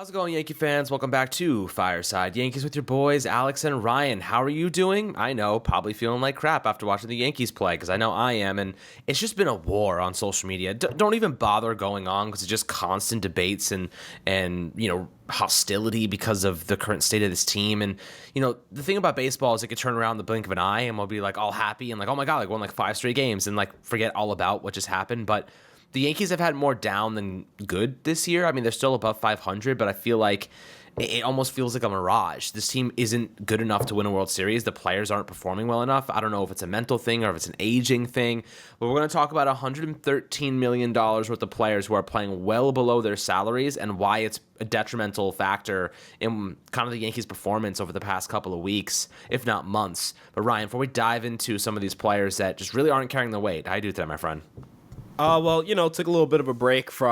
How's it going, Yankee fans? Welcome back to Fireside Yankees with your boys, Alex and Ryan. How are you doing? I know, probably feeling like crap after watching the Yankees play, because I know I am, and it's just been a war on social media. Don't even bother going on, because it's just constant debates and hostility because of the current state of this team. And, the thing about baseball is it could turn around in the blink of an eye, and we'll be, all happy, and oh my God, won 5 straight games, and, forget all about what just happened. But the Yankees have had more down than good this year. I mean, they're still above 500, but I feel like it almost feels like a mirage. This team isn't good enough to win a World Series. The players aren't performing well enough. I don't know if it's a mental thing or if it's an aging thing, but we're going to talk about $113 million worth of players who are playing well below their salaries and why it's a detrimental factor in kind of the Yankees' performance over the past couple of weeks, if not months. But Ryan, before we dive into some of these players that just really aren't carrying the weight, how do you do today, my friend? Took a little bit of a break for,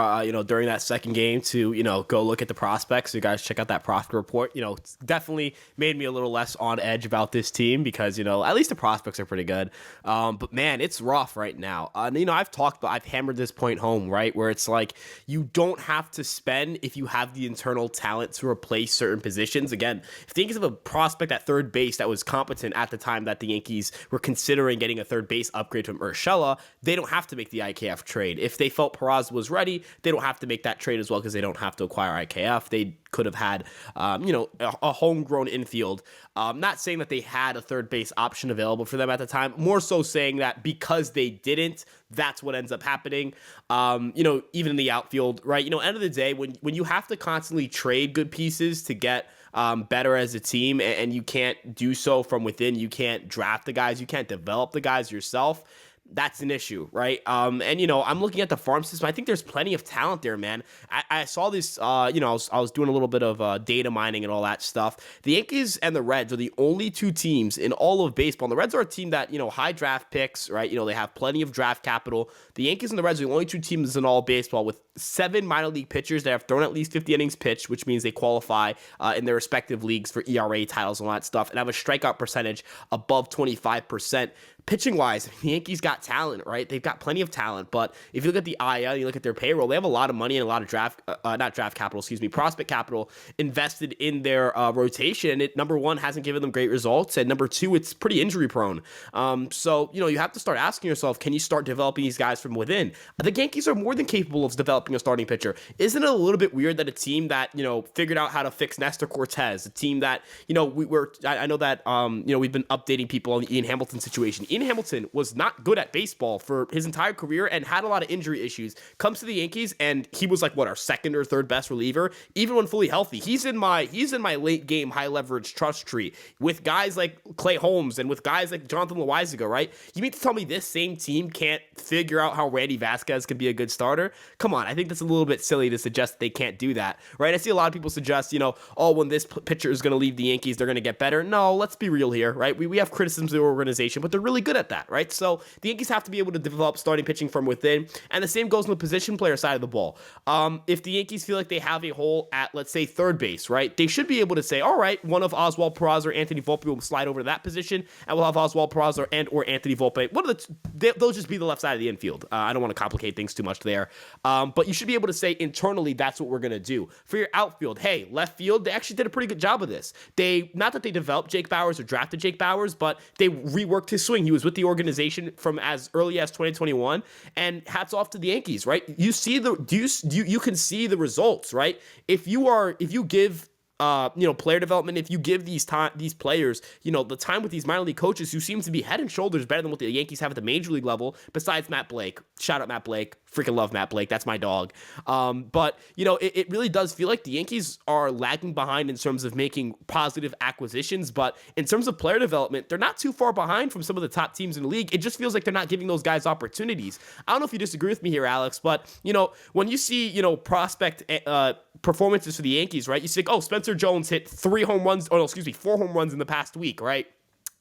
during that second game to, go look at the prospects. So you guys check out that prospect report. It's definitely made me a little less on edge about this team because, at least the prospects are pretty good. But man, it's rough right now. I've hammered this point home, right? Where it's like, you don't have to spend if you have the internal talent to replace certain positions. Again, if the Yankees have a prospect at third base that was competent at the time that the Yankees were considering getting a third base upgrade to Urshela, they don't have to make the IKF trade. If they felt Peraza was ready, they don't have to make that trade as well because they don't have to acquire IKF. They could have had, a homegrown infield. Not saying that they had a third base option available for them at the time, more so saying that because they didn't, that's what ends up happening. Even in the outfield, right? End of the day, when you have to constantly trade good pieces to get better as a team, and you can't do so from within, you can't draft the guys, you can't develop the guys yourself, that's an issue, right? I'm looking at the farm system. I think there's plenty of talent there, man. I saw this, I was doing a little bit of data mining and all that stuff. The Yankees and the Reds are the only two teams in all of baseball. And the Reds are a team that, high draft picks, right? They have plenty of draft capital. The Yankees and the Reds are the only two teams in all of baseball with 7 minor league pitchers that have thrown at least 50 innings pitched, which means they qualify in their respective leagues for ERA titles and all that stuff, and have a strikeout percentage above 25%. Pitching wise, the Yankees got talent, right? They've got plenty of talent, but if you look at the IL, you look at their payroll, they have a lot of money and a lot of prospect capital invested in their rotation. It, number one, hasn't given them great results, and number two, it's pretty injury prone. You have to start asking yourself, can you start developing these guys from within? The Yankees are more than capable of developing a starting pitcher. Isn't it a little bit weird that a team that, figured out how to fix Nestor Cortez, a team that, I know that, we've been updating people on the Ian Hamilton situation. Ian Hamilton was not good at baseball for his entire career and had a lot of injury issues. Comes to the Yankees and he was our second or third best reliever, even when fully healthy. He's in my late game high leverage trust tree with guys like Clay Holmes and with guys like Jonathan Loaizaga, right? You mean to tell me this same team can't figure out how Randy Vasquez can be a good starter? Come on, I think that's a little bit silly to suggest they can't do that, right? I see a lot of people suggest, when this pitcher is going to leave the Yankees, they're going to get better. No, let's be real here, right? We have criticisms of the organization, but they're really good at that, right? So the Yankees have to be able to develop starting pitching from within, and the same goes on the position player side of the ball. If the Yankees feel like they have a hole at, let's say, third base, right, they should be able to say, all right, one of Oswald Peraza or Anthony Volpe will slide over to that position, and we'll have Oswald Peraza and or Anthony Volpe. They'll just be the left side of the infield. I don't want to complicate things too much there, but you should be able to say internally that's what we're going to do. For your outfield, hey, left field, they actually did a pretty good job of this. Not that they developed Jake Bauers or drafted Jake Bauers, but they reworked his swing. He was with the organization from as early as 2021, and hats off to the Yankees, right? You can see the results, right? If you give player development, if you give these players, the time with these minor league coaches who seem to be head and shoulders better than what the Yankees have at the major league level, besides Matt Blake. Shout out Matt Blake. Freaking love Matt Blake. That's my dog. But it really does feel like the Yankees are lagging behind in terms of making positive acquisitions, but in terms of player development, they're not too far behind from some of the top teams in the league. It just feels like they're not giving those guys opportunities. I don't know if you disagree with me here, Alex, but, when you see, prospect performances for the Yankees, right? You see, Spencer Jones hit 4 home runs in the past week, right?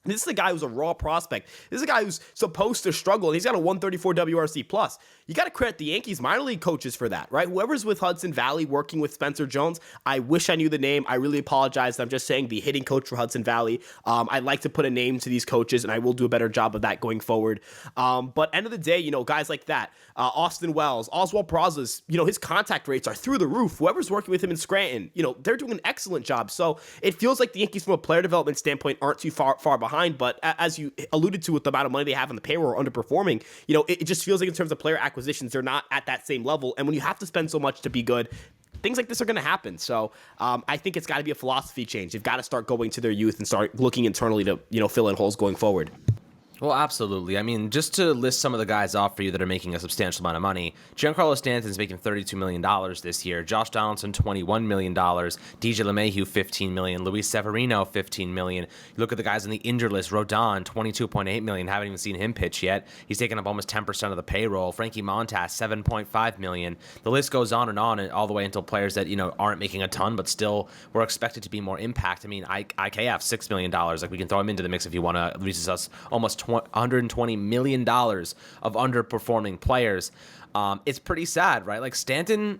This is a guy who's a raw prospect. This is a guy who's supposed to struggle, and he's got a 134 WRC plus. You got to credit the Yankees minor league coaches for that, right? Whoever's with Hudson Valley working with Spencer Jones, I wish I knew the name. I really apologize. I'm just saying the hitting coach for Hudson Valley. I'd like to put a name to these coaches, and I will do a better job of that going forward. But end of the day, guys like that, Austin Wells, Oswald Peraza's, his contact rates are through the roof. Whoever's working with him in Scranton, they're doing an excellent job. So it feels like the Yankees from a player development standpoint aren't too far behind. But as you alluded to with the amount of money they have on the payroll or underperforming, it just feels like in terms of player acquisitions, they're not at that same level. And when you have to spend so much to be good, things like this are going to happen. So I think it's got to be a philosophy change. They've got to start going to their youth and start looking internally to, fill in holes going forward. Well, absolutely. I mean, just to list some of the guys off for you that are making a substantial amount of money, Giancarlo Stanton's making $32 million this year. Josh Donaldson, $21 million. DJ LeMahieu, $15 million. Luis Severino, $15 million. You look at the guys on the injured list. Rodon, $22.8 million. Haven't even seen him pitch yet. He's taken up almost 10% of the payroll. Frankie Montas, $7.5 million. The list goes on and all the way until players that, aren't making a ton, but still were expected to be more impact. I mean, IKF, $6 million. Like, we can throw him into the mix if you want to. Reaches us almost $120 million of underperforming players. It's pretty sad, right? Like Stanton,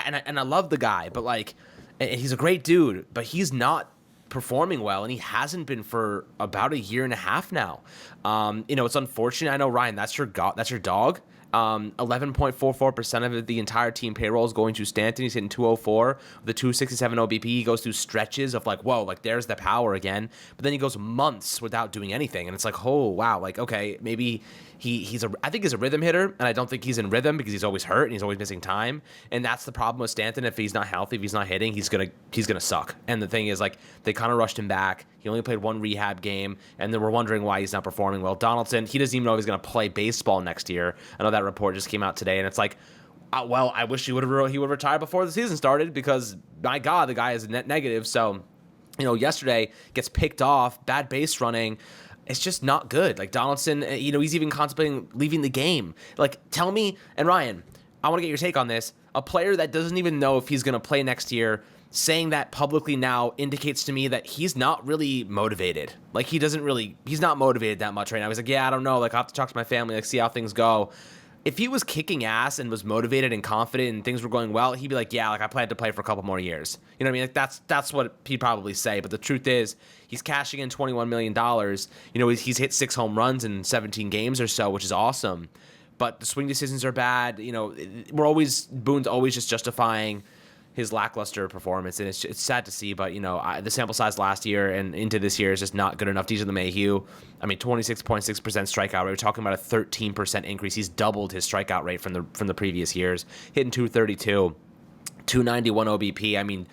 and I love the guy, but like he's a great dude, but he's not performing well, and he hasn't been for about a year and a half now. It's unfortunate. I know, Ryan, that's your dog. 11.44% of the entire team payroll is going to Stanton. He's hitting 204 with a 267 OBP. He goes through stretches of like, whoa, like there's the power again. But then he goes months without doing anything. And it's like, oh, wow, like, okay, maybe I think he's a rhythm hitter, and I don't think he's in rhythm because he's always hurt and he's always missing time. And that's the problem with Stanton. If he's not healthy, if he's not hitting, he's gonna suck. And the thing is, like, they kind of rushed him back. He only played one rehab game, and then we're wondering why he's not performing well. Donaldson, he doesn't even know if he's going to play baseball next year. I know that report just came out today, and it's like, well, I wish he would retire before the season started because, my God, the guy is net negative. So, yesterday gets picked off, bad base running. It's just not good. Like Donaldson, he's even contemplating leaving the game. Like, tell me, and Ryan, I want to get your take on this. A player that doesn't even know if he's going to play next year, saying that publicly now indicates to me that he's not really motivated. Like, he's not motivated that much right now. He's like, yeah, I don't know. Like, I'll have to talk to my family, like, see how things go. If he was kicking ass and was motivated and confident and things were going well, he'd be like, yeah, like I plan to play for a couple more years. You know what I mean? Like that's what he'd probably say. But the truth is, he's cashing in $21 million. He's hit 6 home runs in 17 games or so, which is awesome. But the swing decisions are bad. Boone's always just justifying his lackluster performance, and it's sad to see, but the sample size last year and into this year is just not good enough. DJ LeMahieu, 26.6% strikeout rate. We're talking about a 13% increase. He's doubled his strikeout rate from the previous years, hitting 232, 291 OBP.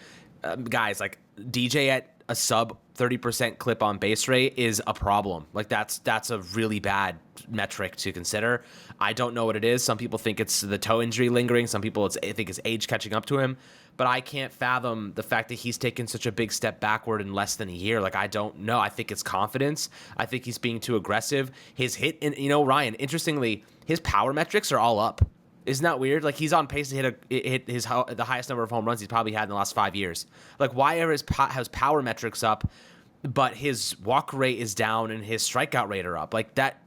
Guys, like DJ at a sub 30% clip on base rate is a problem. Like that's a really bad metric to consider. I don't know what it is. Some people think it's the toe injury lingering. Some people think it's age catching up to him. But I can't fathom the fact that he's taken such a big step backward in less than a year. Like, I don't know. I think it's confidence. I think he's being too aggressive. His hit, and Ryan, interestingly, his power metrics are all up. Isn't that weird? Like, he's on pace to hit the highest number of home runs he's probably had in the last 5 years. Like, why are his power metrics up, but his walk rate is down and his strikeout rate are up? Like, that,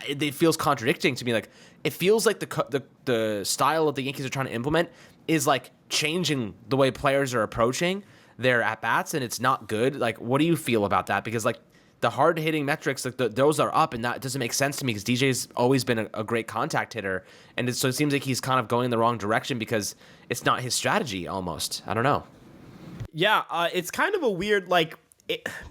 it feels contradicting to me. Like, it feels like the style that the Yankees are trying to implement is like changing the way players are approaching their at-bats, and it's not good. Like, what do you feel about that? Because, like, the hard-hitting metrics, like those are up, and that doesn't make sense to me because DJ's always been a great contact hitter, and so it seems like he's kind of going in the wrong direction because it's not his strategy almost. I don't know. Yeah, it's kind of a weird, like,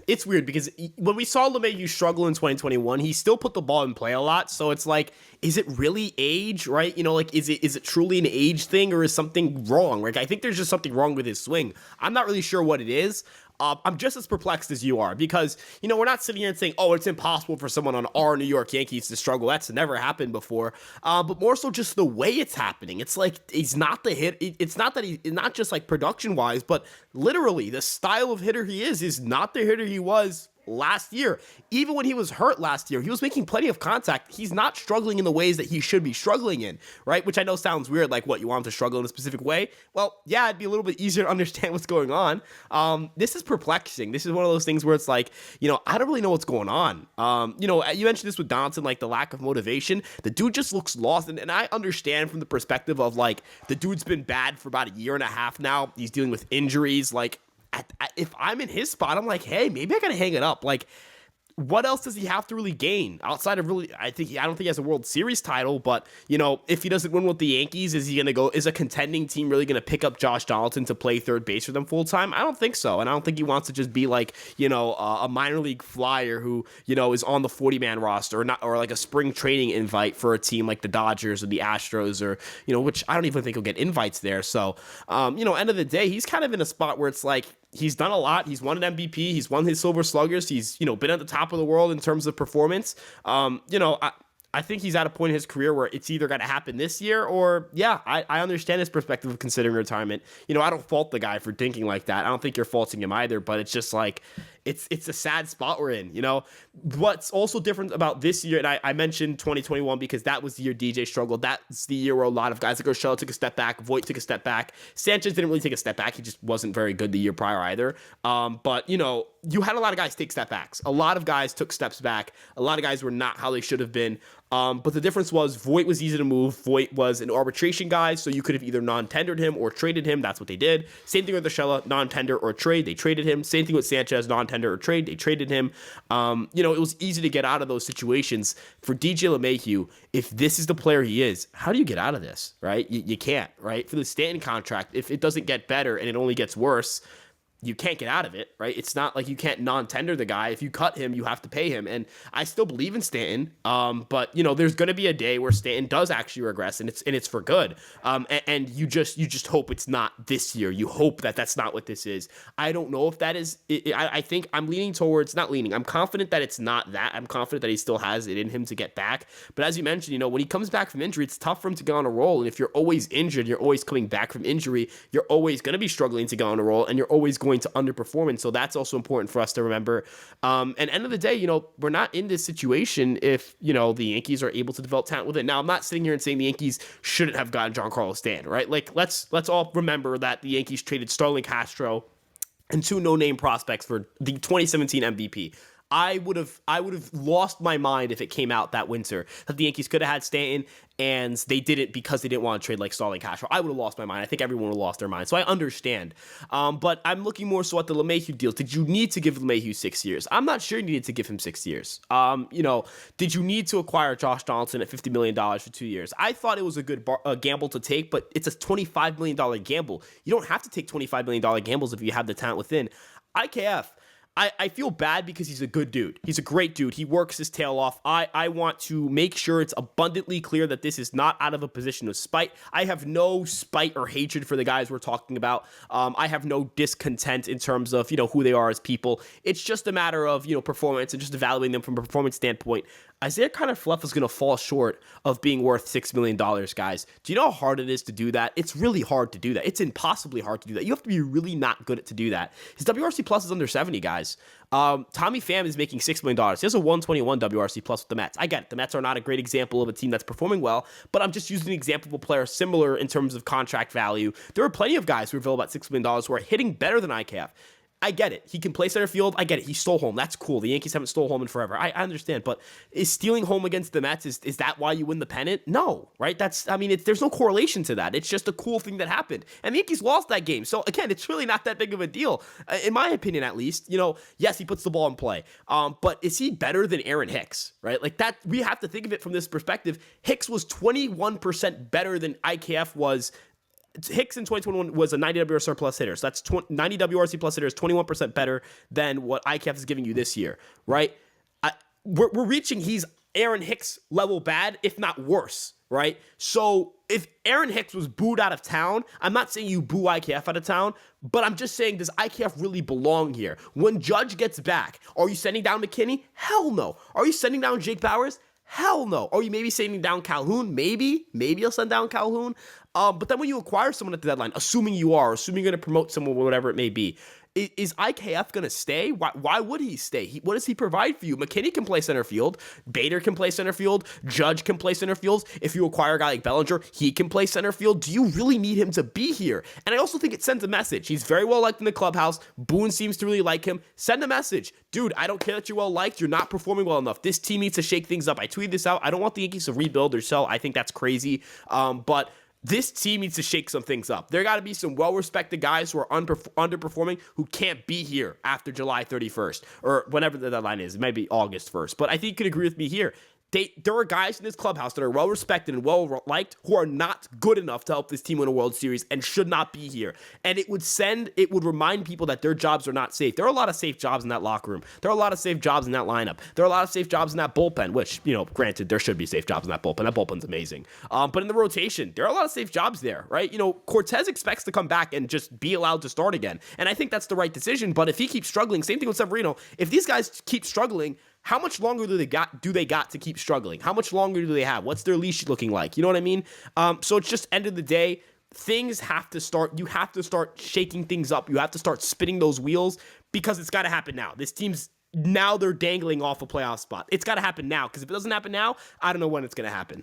it's weird because when we saw LeMahieu struggle in 2021, he still put the ball in play a lot. So it's like, is it really age, right? Is it truly an age thing, or is something wrong? Like, I think there's just something wrong with his swing. I'm not really sure what it is. I'm just as perplexed as you are because, we're not sitting here and saying, oh, it's impossible for someone on our New York Yankees to struggle. That's never happened before. But more so just the way it's happening. It's like he's not the hit. It's not that he's not just like production wise, but literally the style of hitter he is not the hitter he was last year. Even when he was hurt last year, he was making plenty of contact. He's not struggling in the ways that he should be struggling in, right? Which I know sounds weird, like, what, you want him to struggle in a specific way? Well, yeah, it'd be a little bit easier to understand what's going on. This is perplexing. This is one of those things where it's like, I don't really know what's going on. You mentioned this with Donaldson, like the lack of motivation. The dude just looks lost, and I understand from the perspective of, like, the dude's been bad for about a year and a half now. He's dealing with injuries. Like, if I'm in his spot, I'm like, hey, maybe I gotta hang it up. Like, what else does he have to really gain outside of really? I don't think he has a World Series title, but if he doesn't win with the Yankees, is he gonna go? Is a contending team really gonna pick up Josh Donaldson to play third base for them full time? I don't think so, and I don't think he wants to just be like a minor league flyer who is on the 40-man roster or like a spring training invite for a team like the Dodgers or the Astros or which I don't even think he'll get invites there. So end of the day, he's kind of in a spot where it's like, he's done a lot. He's won an MVP. He's won his Silver Sluggers. He's, been at the top of the world in terms of performance. I think he's at a point in his career where it's either going to happen this year or, I understand his perspective of considering retirement. I don't fault the guy for thinking like that. I don't think you're faulting him either, but it's just like, it's a sad spot we're in. What's also different about this year, and I mentioned 2021 because that was the year DJ struggled. That's the year where a lot of guys like Urshela took a step back, Voit took a step back. Sanchez didn't really take a step back. He just wasn't very good the year prior either. But you had a lot of guys take step backs. A lot of guys took steps back. A lot of guys were not how they should have been. But the difference was Voit was easy to move. Voit was an arbitration guy, so you could have either non-tendered him or traded him. That's what they did. Same thing with Urshela, non-tender or trade. They traded him. Same thing with Sanchez, non-tender or trade. They traded him. It was easy to get out of those situations. For DJ LeMahieu, if this is the player he is, how do you get out of this, right? You can't, right? For the Stanton contract, if it doesn't get better and it only gets worse, you can't get out of it, right? It's not like you can't non-tender the guy. If you cut him, you have to pay him. And I still believe in Stanton. But there's going to be a day where Stanton does actually regress, and it's for good. And you just hope it's not this year. You hope that that's not what this is. I don't know if that is. I think I'm leaning towards not leaning. I'm confident that it's not that. I'm confident that he still has it in him to get back. But as you mentioned, when he comes back from injury, it's tough for him to go on a roll. And if you're always injured, you're always coming back from injury, you're always going to be struggling to go on a roll, and you're always going to underperform. And so that's also important for us to remember. And end of the day, we're not in this situation if, the Yankees are able to develop talent with it. Now, I'm not sitting here and saying the Yankees shouldn't have gotten Giancarlo Stanton, right? Like, let's all remember that the Yankees traded Starlin Castro and two no-name prospects for the 2017 MVP. I would have lost my mind if it came out that winter that the Yankees could have had Stanton and they didn't because they didn't want to trade like Starlin Castro. I would have lost my mind. I think everyone would have lost their mind. So I understand. But I'm looking more so at the LeMahieu deal. Did you need to give LeMahieu 6 years? I'm not sure you needed to give him 6 years. Did you need to acquire Josh Donaldson at $50 million for 2 years? I thought it was a good gamble to take, but it's a $25 million gamble. You don't have to take $25 million gambles if you have the talent within. IKF. I feel bad because he's a good dude. He's a great dude. He works his tail off. I want to make sure it's abundantly clear that this is not out of a position of spite. I have no spite or hatred for the guys we're talking about. I have no discontent in terms of, who they are as people. It's just a matter of, performance and just evaluating them from a performance standpoint. Isaiah Kiner-Falefa is going to fall short of being worth $6 million, guys. Do you know how hard it is to do that? It's really hard to do that. It's impossibly hard to do that. You have to be really not good at to do that. His WRC plus is under 70, guys. Tommy Pham is making $6 million. He has a 121 WRC plus with the Mets. I get it. The Mets are not a great example of a team that's performing well, but I'm just using an example of a player similar in terms of contract value. There are plenty of guys who are available at $6 million who are hitting better than IKF. I get it. He can play center field. I get it. He stole home. That's cool. The Yankees haven't stole home in forever. I understand. But is stealing home against the Mets, is that why you win the pennant? No, right? There's no correlation to that. It's just a cool thing that happened. And the Yankees lost that game. So again, it's really not that big of a deal. In my opinion, at least, yes, he puts the ball in play. But is he better than Aaron Hicks, right? Like that, we have to think of it from this perspective. Hicks was 21% better than IKF was. Hicks in 2021 was a 90 WRC plus hitter. So that's 90 WRC plus hitters, 21% better than what IKF is giving you this year, right? We're reaching, he's Aaron Hicks level bad, if not worse, right? So if Aaron Hicks was booed out of town, I'm not saying you boo IKF out of town, but I'm just saying, does IKF really belong here? When Judge gets back, are you sending down McKinney? Hell no. Are you sending down Jake Bauers? Hell no. Are you maybe sending down Calhoun? Maybe you'll send down Calhoun. But then when you acquire someone at the deadline, assuming you're going to promote someone, whatever it may be, Is IKF going to stay? Why would he stay? What does he provide for you? McKinney can play center field. Bader can play center field. Judge can play center field. If you acquire a guy like Bellinger, he can play center field. Do you really need him to be here? And I also think it sends a message. He's very well liked in the clubhouse. Boone seems to really like him. Send a message. Dude, I don't care that you're well liked. You're not performing well enough. This team needs to shake things up. I tweeted this out. I don't want the Yankees to rebuild or sell. I think that's crazy. But this team needs to shake some things up. There got to be some well-respected guys who are underperforming who can't be here after July 31st or whenever the deadline is. It might be August 1st. But I think you could agree with me here. There are guys in this clubhouse that are well-respected and well-liked who are not good enough to help this team win a World Series and should not be here. And it would remind people that their jobs are not safe. There are a lot of safe jobs in that locker room. There are a lot of safe jobs in that lineup. There are a lot of safe jobs in that bullpen, which, granted, there should be safe jobs in that bullpen. That bullpen's amazing. But in the rotation, there are a lot of safe jobs there, right? Cortez expects to come back and just be allowed to start again. And I think that's the right decision. But if he keeps struggling, same thing with Severino, if these guys keep struggling, how much longer do they got to keep struggling? How much longer do they have? What's their leash looking like? You know what I mean? So it's just end of the day, things have to start. You have to start shaking things up. You have to start spinning those wheels because it's got to happen now. This team's now they're dangling off a playoff spot. It's got to happen now because if it doesn't happen now, I don't know when it's going to happen.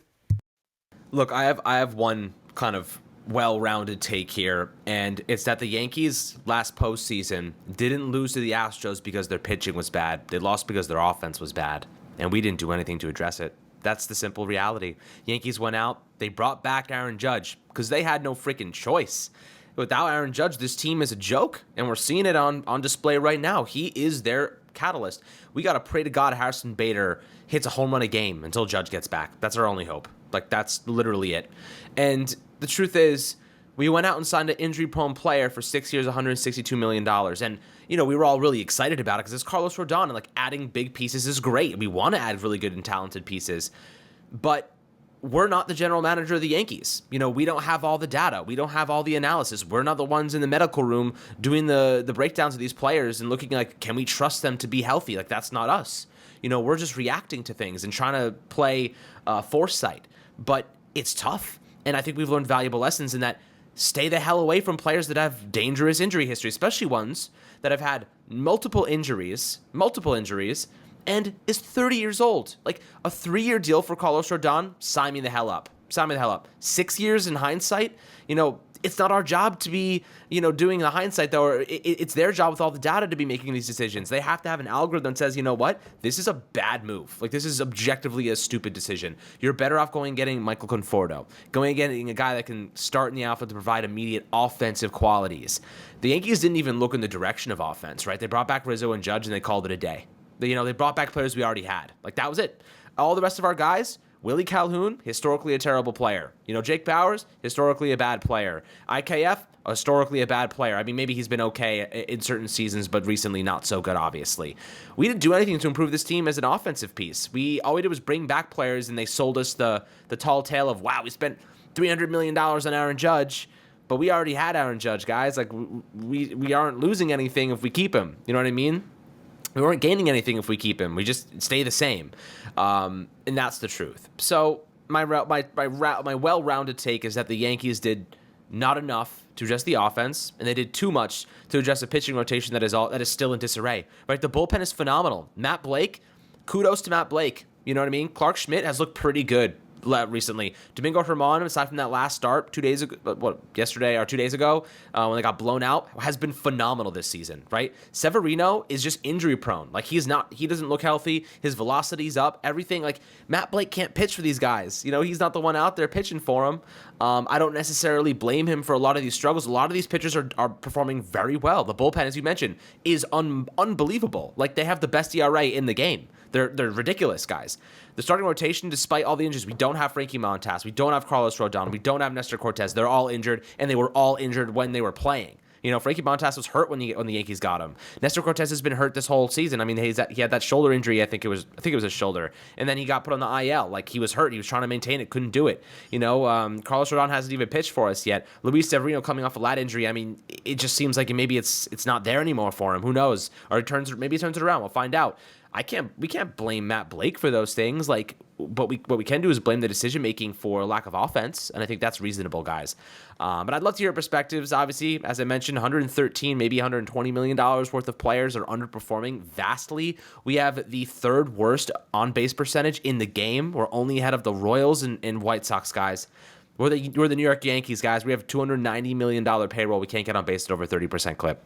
Look, I have one kind of well-rounded take here, and it's that the Yankees last postseason didn't lose to the Astros because their pitching was bad. They lost because their offense was bad, and we didn't do anything to address it. That's the simple reality. Yankees went out, they brought back Aaron Judge because they had no freaking choice. Without Aaron Judge, this team is a joke, and we're seeing it on display right now. He is their catalyst. We got to pray to God Harrison Bader hits a home run a game until Judge gets back. That's our only hope. That's literally it. And the truth is, we went out and signed an injury-prone player for 6 years, $162 million. And, we were all really excited about it because it's Carlos Rodon, and, adding big pieces is great. We want to add really good and talented pieces. But we're not the general manager of the Yankees. We don't have all the data. We don't have all the analysis. We're not the ones in the medical room doing the breakdowns of these players and looking can we trust them to be healthy? That's not us. We're just reacting to things and trying to play foresight. But it's tough. And I think we've learned valuable lessons in that stay the hell away from players that have dangerous injury history, especially ones that have had multiple injuries, and is 30 years old. A 3-year deal for Carlos Rodon, sign me the hell up. 6 years in hindsight, it's not our job to be, doing the hindsight, though. It's their job with all the data to be making these decisions. They have to have an algorithm that says, you know what? This is a bad move. This is objectively a stupid decision. You're better off going and getting Michael Conforto, going and getting a guy that can start in the outfield to provide immediate offensive qualities. The Yankees didn't even look in the direction of offense, right? They brought back Rizzo and Judge, and they called it a day. They brought back players we already had. That was it. All the rest of our guys, Willie Calhoun, historically a terrible player. Jake Bauers, historically a bad player. IKF, historically a bad player. I mean, maybe he's been okay in certain seasons, but recently not so good, obviously. We didn't do anything to improve this team as an offensive piece. All we did was bring back players, and they sold us the tall tale of, wow, we spent $300 million on Aaron Judge, but we already had Aaron Judge, guys. We aren't losing anything if we keep him. You know what I mean? We weren't gaining anything if we keep him. We just stay the same. And that's the truth. So my well-rounded take is that the Yankees did not enough to address the offense, and they did too much to address a pitching rotation that is still in disarray. Right? The bullpen is phenomenal. Matt Blake, kudos to Matt Blake. You know what I mean? Clark Schmidt has looked pretty good recently. Domingo Herman, aside from that last start 2 days ago, yesterday or 2 days ago, when they got blown out, has been phenomenal this season, right? Severino is just injury prone. He doesn't look healthy. His velocity's up, everything. Matt Blake can't pitch for these guys. He's not the one out there pitching for them. I don't necessarily blame him for a lot of these struggles. A lot of these pitchers are performing very well. The bullpen, as you mentioned, is unbelievable. They have the best ERA in the game. They're ridiculous, guys. The starting rotation, despite all the injuries, we don't have Frankie Montas, we don't have Carlos Rodon, we don't have Nestor Cortez. They're all injured, and they were all injured when they were playing. Frankie Montas was hurt when the Yankees got him. Nestor Cortez has been hurt this whole season. I mean, he had that shoulder injury. I think it was his shoulder, and then he got put on the IL. He was hurt. He was trying to maintain it, couldn't do it. Carlos Rodon hasn't even pitched for us yet. Luis Severino coming off a lat injury. I mean, it just seems like maybe it's not there anymore for him. Who knows? Or maybe he turns it around. We'll find out. we can't blame Matt Blake for those things. Like, but what we can do is blame the decision making for lack of offense, and I think that's reasonable, guys. But I'd love to hear perspectives. Obviously, as I mentioned, 113, maybe 120 million dollars worth of players are underperforming vastly. We have the third worst on base percentage in the game. We're only ahead of the Royals and White Sox, guys. We're the New York Yankees, guys. We have $290 million payroll. We can't get on base at over 30% clip.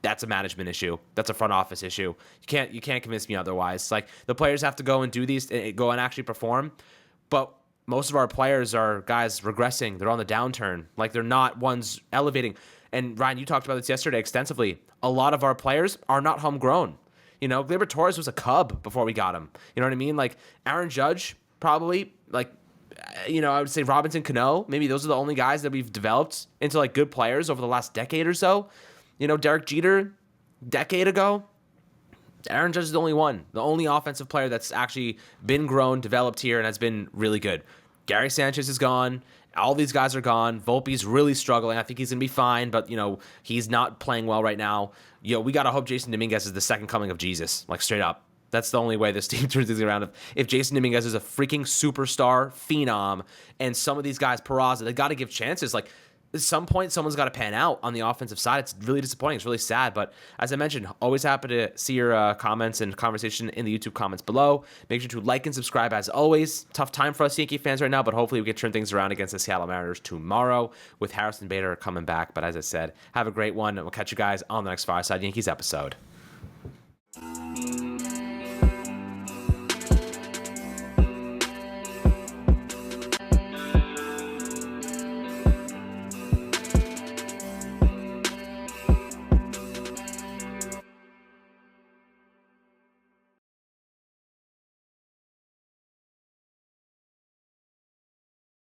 That's a management issue. That's a front office issue. You can't convince me otherwise. Like, the players have to go and do these, go and actually perform. But most of our players are guys regressing. They're on the downturn. Like, they're not ones elevating. And Ryan, you talked about this yesterday extensively. A lot of our players are not homegrown. You know, Gleyber Torres was a Cub before we got him. You know what I mean? Like, Aaron Judge, probably, like, you know, I would say Robinson Cano. Maybe those are the only guys that we've developed into, like, good players over the last decade or so. You know, Derek Jeter, decade ago. Aaron Judge is the only offensive player that's actually been grown, developed here, and has been really good. Gary Sanchez is gone. All these guys are gone. Volpe's really struggling. I think he's going to be fine, but, you know, he's not playing well right now. You know, we got to hope Jason Dominguez is the second coming of Jesus, like, straight up. That's the only way this team turns things around. If Jason Dominguez is a freaking superstar, phenom, and some of these guys, Peraza, they got to give chances. Like, at some point, someone's got to pan out on the offensive side. It's really disappointing. It's really sad. But as I mentioned, always happy to see your comments and conversation in the YouTube comments below. Make sure to like and subscribe as always. Tough time for us Yankee fans right now, but hopefully we can turn things around against the Seattle Mariners tomorrow with Harrison Bader coming back. But as I said, have a great one, and we'll catch you guys on the next Fireside Yankees episode.